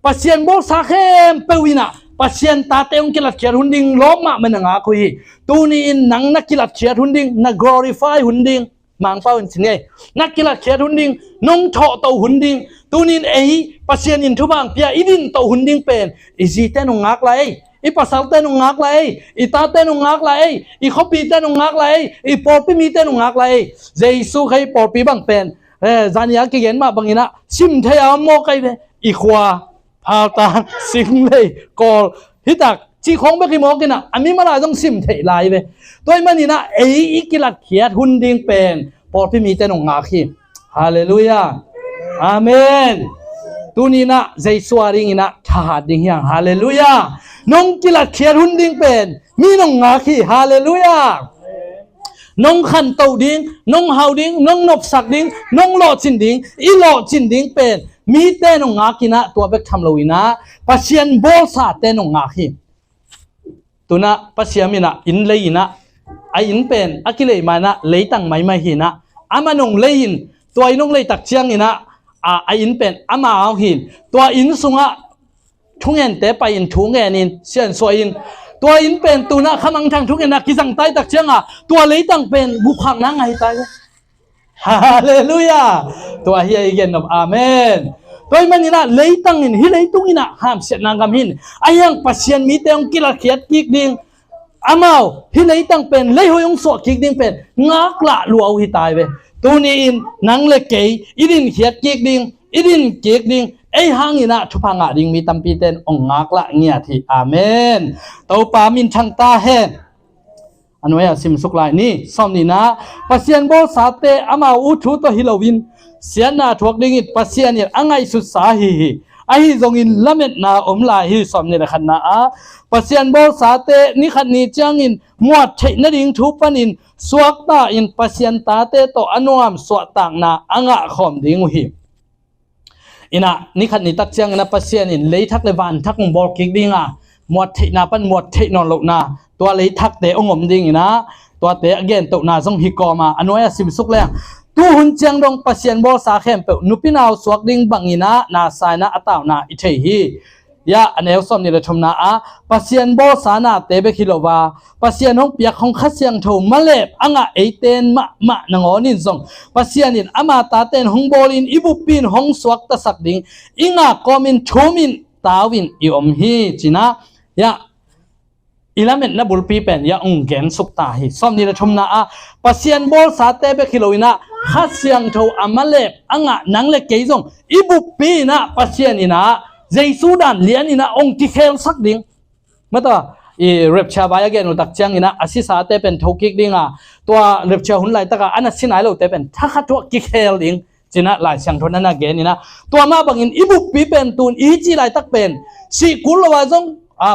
ปัสยันบอลสาเข้มเปวินะ pasien tateong kilat kiat hunding loma menanga kui tuni in nang nakilat kiat hunding na glorify hunding mang pau singe nakilat kiat hunding nong tho to hunding tunin ei pasien in thubang pia idin to hunding pen isi tenung ngak lai I pasal tenung ngak lai I ta tenung ngak lai I khopi tenung ngak lai I porpi mi tenung ngak lai Jesu khai porpi bang pen zania ki gen ma bangina sim thaya mo kai ve I khwa ta sim lei kol hitak chi khong be ki mo kina ami mala jong sim thei lai ve toy manina ei ikilat khiat hunding pen porpi mi tenung ngak hi hallelujah amen tunina Jesuaring ina thahat ding yang hallelujah nong kilat khiat hunding pen mi nong ngaki hallelujah nong khan tau ding nong hau ding nong nop sak ding nong lo chin ding I lo chin ding pen mi te nong ngaki na tua bek tham loina pasien bol sa te nong ngaki tuna pasiamina in leina ai in pen akilei mana leitang mai mai hina ama nong lein toy nong lei tak chiang ina ai in pen ama au hin tua in sunga thungen te pa in thungen in sian so in tua in pen tuna khamang thang thungen na kisang tai tak chianga tua leitang pen bukhang na ngai tai hallelujah tua hi again of amen toy manina leitang in hi leitung ina ham set nangam hin ayang pasien mi teong kilat khiat kik ding amao hi leitang pen lei hoyong so kik ding pen ngak la luau hi tai ve tuni in nang le kei idin khiat kik ding idin kik ding ei hangina thupanga ding mi tampi ten ong ngak la ngia thi amen to pa min thang ta he anwaya sim suklai ni som ni na pasien bol sate ama u thu to hilowin siana thuak ding it pasien it angai su sa hi ai zongin lamet na omla hi som ni khan na a pasien bol sate ni khan ni changin muat thei na ding thu panin suak ta in pasien ta te to anuam swa tang na anga khom ding hi ina ni khat ni tak chiang na pasien in lei thak le van thak bol kik dinga muat thei na pan muat thei non lo na tua lei thak te ongom ding ina tua te again to na jong hi ko ma anoya sim suk le tu hun chiang dong pasien bol sa khem pe nupinaw suak ding bangina na sai na ataw na I thei hi ya anel som ni le thumna a pasien bol sa na te be khilowa pasien hong piak hong khasiang tho malep anga eiten ma nangonin zong pasien in ama ta ten hong bolin ibupin hong suak ta sak ding inga komin thumin tawin I om hi china ya ilamet na bulpi pen ya ungen sukta hi som ni le thumna a pasien bol sa te be khiloina khasiang tho amalep anga nangle keizong ibupi na pasien ina Jesu dan lian ina ong ti khel sak ding mata I repcha ba again tak chiang ina asisa te pen thokik dinga tua repcha hun lai taka ana sinai lo te pen thakha to ki khel ding china lai sang thon na gen ina tua ma bangin ibupi pen tun I chi lai tak pen si kulwa jong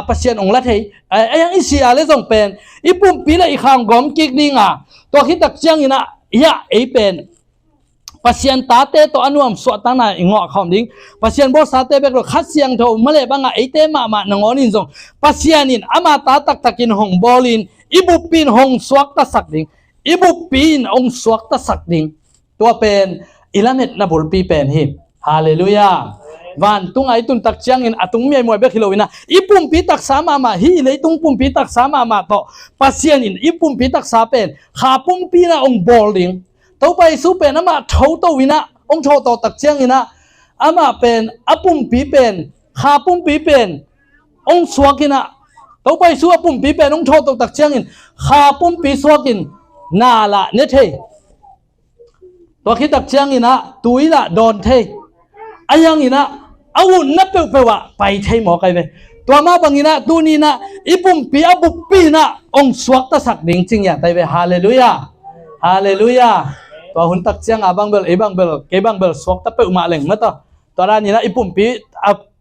pasien ong la thei ayang isi ale jong pen ipum pi la I khang gom kik dinga to khi tak chiang ina ya ei pen pasien tate to anuam swatang na ingo khom ding pasien bo sate bek ro khasiang tho male banga eite ma nangonin jong pasianin ama ta tak takin hong bolin ibupin hong swak ta sak ding ibupin ong swak ta sak ding to pen ilanet na bolpi pen hi hallelujah van tung ai tun tak chiang in atung mi moi bek hilowina ipum pi tak sama ma hi le tung pum pi tak sama ma to pasianin ipum pi tak sa pen kha pum pi na ong bolding tau pai su pen ama thau to wina ong tho to tak chiang ina ama pen apum pi pen kha pum pi pen ong suakina tau pai su apum pi pen ong tho to tak chiang in kha pum pi suakin na la ne the to khi tak chiang ina tuina don the ayang ina awun na pe wa pai thei mo kai ve to ma bangina tunina ipum pi abu pi na ong suak ta sak ding ching ya tai ve hallelujah hallelujah to hun tak chiang abang bel ke bang bel swak ta pe ma leng ma to ra ni na ipum pi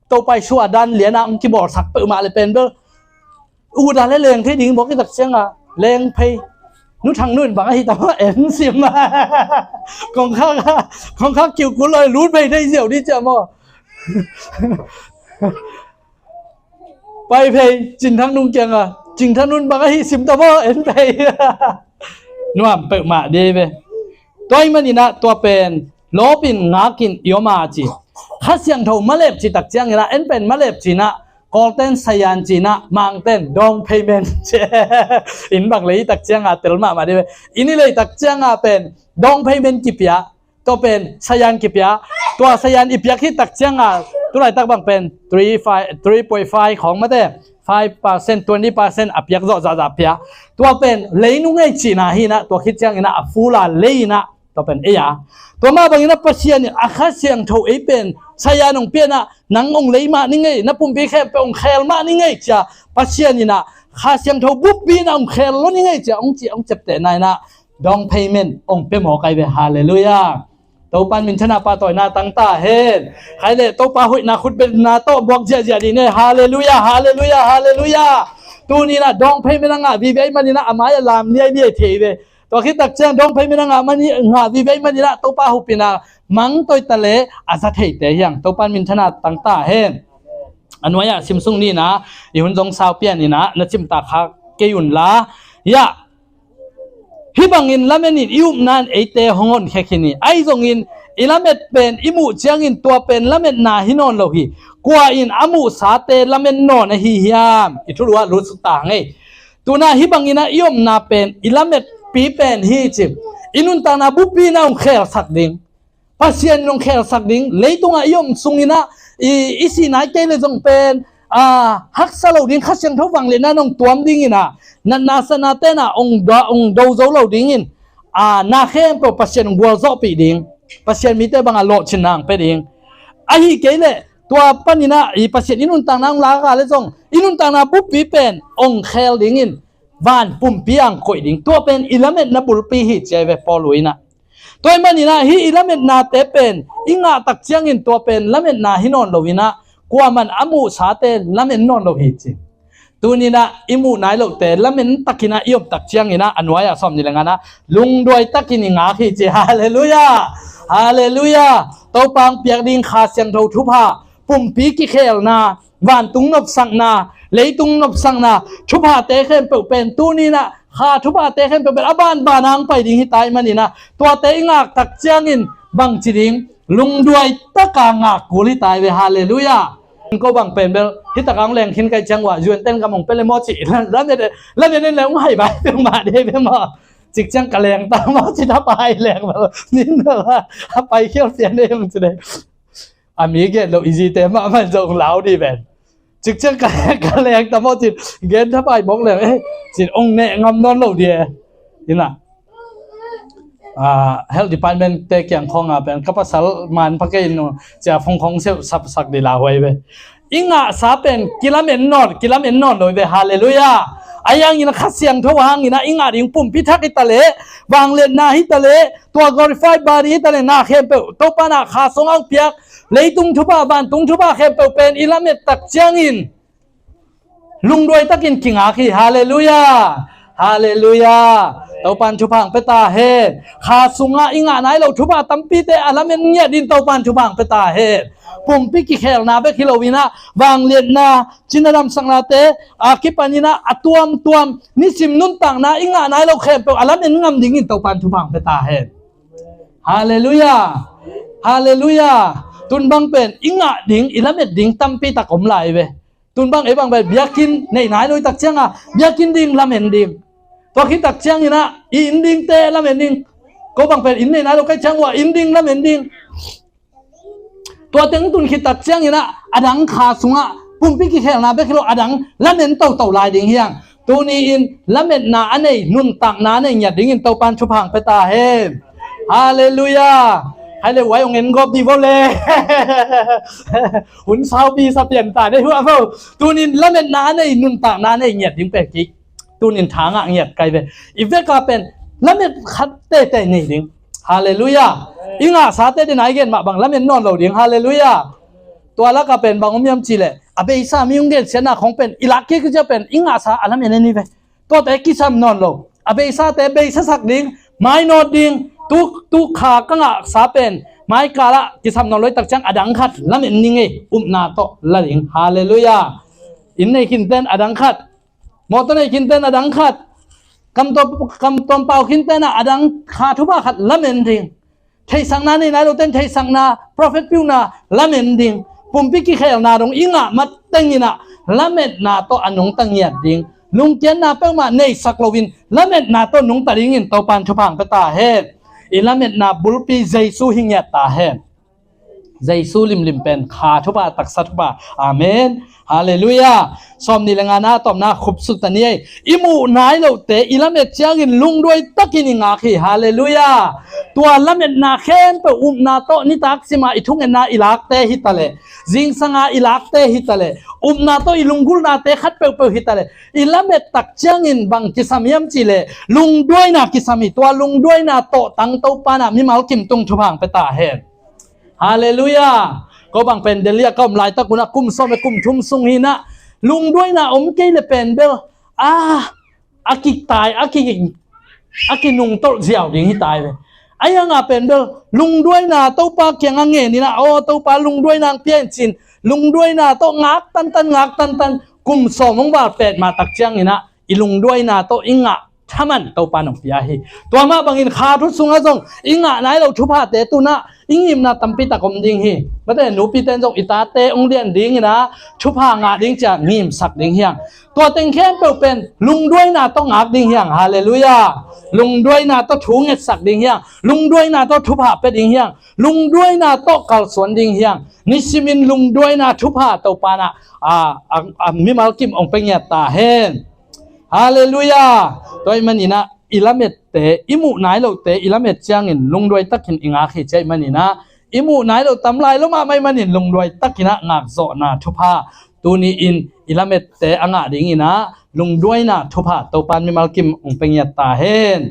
to pai su adan lian ang ki bor sak pe ma le pen bel u da le leng the ding bo ki tak chiang leng phei nu thang nun bang hi ta en sim ma kong kha kiu ku loi lut bei dai diệu đi cha mo pai phei jin thang nung chiang jin thang nun bang hi sim ta mo en phei nuam pe ma de ve toy manina to pen lopin ngakin yoma chi khasiang tho malep chi tak chiang ina en pen malep chi na golden sayan Cina mountain dong payment อินบักเลยตักเจียงอาเตลมามาดิอินนี่เลยตักเจียงอาเป็นดอง payment กิปยาตัวเป็นสัญญาณกิปยาตัวสัญญาณอิปยาที่ตักเจียงอาตัวไหนตักบังเป็น3.5ของมาเต้5% 20% อับยักษ์จะจับยาตัวเป็นเลยนุ่งไอจีน่าฮีนะตัวคิดเจียงนะฟูลาเลยนะตัวเป็นเอียตัวมาบางนะปัจจัยเนี่ยอาคาเสียงถูกไอเป็นสัญญาณองเปียนะนังองเลยมานี่ไงนับปุ่มปีแค่เป็นองเคลมานี่ไงจ้ะปัจจัยนี่นะข้าเสียงถูกบุบบีนะองเคลล้นี่ไงจ้ะองจีองเจ็บแต่นายนะดอง payment องเป็นหมอไก่เบฮาเลลูยาตัวปันมินชนะปาต่อยนาตั้งตาเห็นใครเลยตัวปาหุยนาขุดเป็นนาโตบอกเจียดีเนี่ยฮาเลลูยาฮาเลลูยาฮาเลลูยาตัวนี้นะดองเพย์ไม่นั่งอ่ะวีเบย์มันนี่นะอามายลามเนี่ยเทเวตัวคิดตักเจียงดองเพย์ไม่นั่งอ่ะมันนี่งาวีเบย์มันนี่นะตัวปาหุปินามังตัวทะเลอาซาเทเตยังตัวปันมินชนะตั้งตาเห็นอันว่าอย่าซิมซุงนี่นะอีหุ่นจงสาวเปียนี่นะนัดจิมตาคักเกยุนละอย่าฮิบังอินละเมนินอิวมนันเอเตฮงอนแค่คินีไอซงอินอิละเมตเป็นอิมูเจียงอินตัวเป็นละเมตนาฮินอนโลฮีกว่าอินอามูสาเตละเมตนอนฮิฮิยามอิทุรัวรู้สุดต่างไงตัวน่าฮิบังอินะอิวมนาเป็นอิละเมตปีเป็นฮิจิมอินุนตานาบุปีนาอุเคลสักดิงพัศยันอุเคลสักดิงเลยตรงอิวมซุงอินะอิสินายเกเลยจงเป็นฮักสโลดิ้งขัดเสียงทุกฝั่งเลยนะน้องตัวมดิ้งนะนันนาสนาเตนะองดาวโซโลดิ้งนาเข้มเปปัสเซียนวัวโซปีดิ้งปัสเซียนมีแต่บางอันโลชินางไปดิ้งไอ้เกลเลยตัวปนินะอีปัสเซียนอินุนต่างนางลากาเลยจงอินุนต่างนาปุ๊บปีเป็นองเคลดิ้งวันปุ่มปีอังคอยดิ้งตัวเป็นอิเลเมนนับบุลปีฮิตเจเวปอลุยนะตัวมันนี่นะฮิอิเลเมนนาเตเป็นอิงาตักเจียงอินตัวเป็นเลเมนนาฮินอนโลวินะกว่ามันอามูสาเตละเมนนอนโลหิตตัวนี้นะอิมูนายโลเตละเมนตักินะอิบตักเชียงอินะอันวายาสอมนี่แหละนะลุงด้วยตักินิงาฮิจิฮาเลลูยาฮาเลลูยาตัวปังเปียกดิงขาเสียงเท่าทุบฮาปุ่มปีกิเคลนาวันตุงนบสังนาเลยตุงนบสังนาทุบฮาเตเข้มเป็นตัวนี้นะขาทุบฮาเตเข้มเป็นอบานบานางไปดิงฮิตายมันนี่นะตัวเตงากตักเชียงอินบังจิดิงลุงด้วยตักางากกุลิตายเวฮาเลลูยาก็บังเป็นเบลฮิตตะกังแรงขึ้นไกจังหวะยวนเต้นกำมงเป็นเลยมอจิแล้วเนี่ยแล้วไม่ไปเป็นมาได้เป็นมาจิกจังกะแรงตามมอจิทับไปแรงแบบนี่นะว่าไปเขี้ยวเสียเนี่ยมันจะได้อามีเกตเราอีจีเต็มมามันจงเหลาดีแบบจิกจังกะแรงตามมอจิเกตทับไปบอกเลยจิตองค์เนี่ยงำนอนเราเดียนี่นะhealth department เตะเกี่ยงของเป็นกับภาษามันพักกินจะฟงของเซลสักดีลาไว้เว้อิงซาเป็นกิลาเมนนอนเลยเว้ฮาเลลูยาอายังอินะขัดเสียงทว่างอินะอิงดิงปุ่มพิทักษ์อิตาเลวางเลนนาฮิตาเลตัว glorified body ฮิตาเลนาเข้มเปตัวปานาขาสงอังเปียกเลยตุงทุบะบานตุงทุบะเข้มเปเป็นอิลาเมตตักเจียงอินลุงด้วยตักินกิงอาคีฮาเลลูยาฮาเลลูยาตัวปันชุพังเปตาเฮขาสุงาอิงานายเราชุบะตั้มปีเตอลาเมนเนี่ยดินตัวปันชุพังเปตาเฮปุ่มปิกิเคลนาเบคิโลวินะวางเลียนนาจินดามสังนาเตอาคิปานินะอตัวมนิสิมนุนต่างนาอิงานายเราเข้มเปอลาเมนงามดิ่งตัวปันชุพังเปตาเฮฮาเลลูยาฮาเลลูยาตุนบังเป็นอิงาดิ่งอิลาเมนดิ่งตั้มปีตะกอมไหลเวตุนบังไอ้บังเป็นเบียกินในนายโดยตักเชียงอ่ะเบียกินดิ่งลาเมนดิ่งตัวคิดตักเชียงนี่นะอินดิ่งเตละเมนดิ่งก็บังเป็นอินในนายเราใกล้เชียงว่าอินดิ่งละเมนดิ่งตัวเต็งตุนคิดตักเชียงนี่นะอดังขาสุงะปุ่มพิกิเคลนาเบคิโลอดังละเมนเต่าลายดิ่งเฮียงตัวนี้อินละเมนนาอันนี้นุ่นตักนาเนี่ยดิ่งอินเต่าปันชุพังไปตาเฮมฮาเลลูยาให้เลยไว้องเงินกบดีโวเล่หุ่นสาวปีสเปียนตาได้หัวเฝ้าตัวนี้ละเมนนาเนี่ยนุ่นตักนาเนี่ยดิ่งเป็ดกิ๊กตัวนินทางอ่ะเงียบไกลไปอีเวก็เป็นละเมนคัดเตะนี่ดิ่งฮาเลลูยาอิงาสาเตะไหนเกณฑ์มาบางละเมนนอนเราดิ่งฮาเลลูยาตัวละก็เป็นบางอมยำจีเลยอาเบอิสามีองเกณฑ์เสนาของเป็นอิลักกี้ก็จะเป็นอิงาสาละเมนนี่ไปตัวแต่กิซัมนอนเราอาเบอิสาเตะเบอิสสักดิ่งไม้นอนดิ่งตุขากังอ่ะสาเป็นไม้กาละกิซัมนอนเลยตักจังอดังคัดละเมนนี่ไงนาโตละดิ่งฮาเลลูยาอินในคินเตนอดังคัดมอตในคินเตนอดังขัดคำตอมเป่าคินเตนอดังขาทุบะขัดละเมนดิงไทยสังนานี่นายเราเต้นไทยสังนา prophet พิวนาละเมนดิงปุ่มพิกิเคลนาตรงอิงะมัดเต็งอินะ ละเม็ดนาโตอนงตังเงียดดิงลุงเจียนนาเป้มาในสักโลวินละเม็ดนาโตนุงตาดิงินโตปันชุพังปตาเฮอิละเม็ดนาบุลปีเจซูหิงเงียตาเฮเจซูลิมเป็นขาทุบะตักสัทุบะอาเมนฮาเลลูยาสอมนิลงานาตอมนาขุบสุดตันนี้อิมูนายโลเตอิละเม็ดเจียงินลุงด้วยตักินิงาคีฮาเลลูยาตัวละเม็ดนาเคนเปอุมนาโตนิตักสิมาอิทุงเอ็นนาอิลักเตฮิตาเลจิงสังอาอิลักเตฮิตาเลอุมนาโตอิลุงกุลนาเตขัดเปฮิตาเลอิละเม็ดตักเจียงินบังกิสามียมจิเลลุงด้วยนากิสามีตัวลุงด้วยนาโตตังโตปานามิมาลกิมตุงชุพังเปตาเฮฮาเลลูยาก็บางเป็นเดลียก็มลายตะกุนะกุมซ้อมกุมทุ่มซุงหินะลุงด้วยนะอมเกลเป็นเบลอากิตายอากินุงโตเสียวดิ่งที่ตายเลยไอ้ยังเป็นเบลลุงด้วยนะโตปาเกียงเงี้ยนี่นะโอ้โตปาลุงด้วยนางเพี้ยนจินลุงด้วยนะโตงักตันงักตันกุมซ้อมว่าเป็ดมาตักเจียงนี่นะอีลุงด้วยนะโตอิงะถ้ามันโตปานองพิยาฮีตัวมาบางอินขาทุสุงอาจงอิงะไหนเราชุบหาเตตุนะอิงิมนาตัมปิตะกมดิงฮีบัดเดนูปีเตนจงอิตาเตองเดียนดิงนะชุบหางะดิงจะงิมสักดิงเฮียงตัวเต็งแค้นเป็นลุงด้วยนะต้องงักดิงเฮียงฮาเลลูยาลุงด้วยนะต้องถูเงสักดิงเฮียงลุงด้วยนะต้องชุบหาเป็ดดิงเฮียงลุงด้วยนะต้องกัลสวนดิงเฮียงนิสิมินลุงด้วยนะชุบหาโตปานะมิมาลกิมองเป็งเงียตาเฮนฮาเลลูยาตัวมันนี่นะอิลาเมตเตอิมูนายโลเตอิลาเมตจางอินลุงด้วยตักินอิงอาขีใจมันนี่นะอิมูนายโลตำลายลงมาไม่มันนี่ลุงด้วยตักินะงักโซนาทุพาตูนี้อินอิลาเมตเตอ่างะดิงินะลุงด้วยนะทุพาโตปานมิมาลกิมองเป็งยาตาเฮน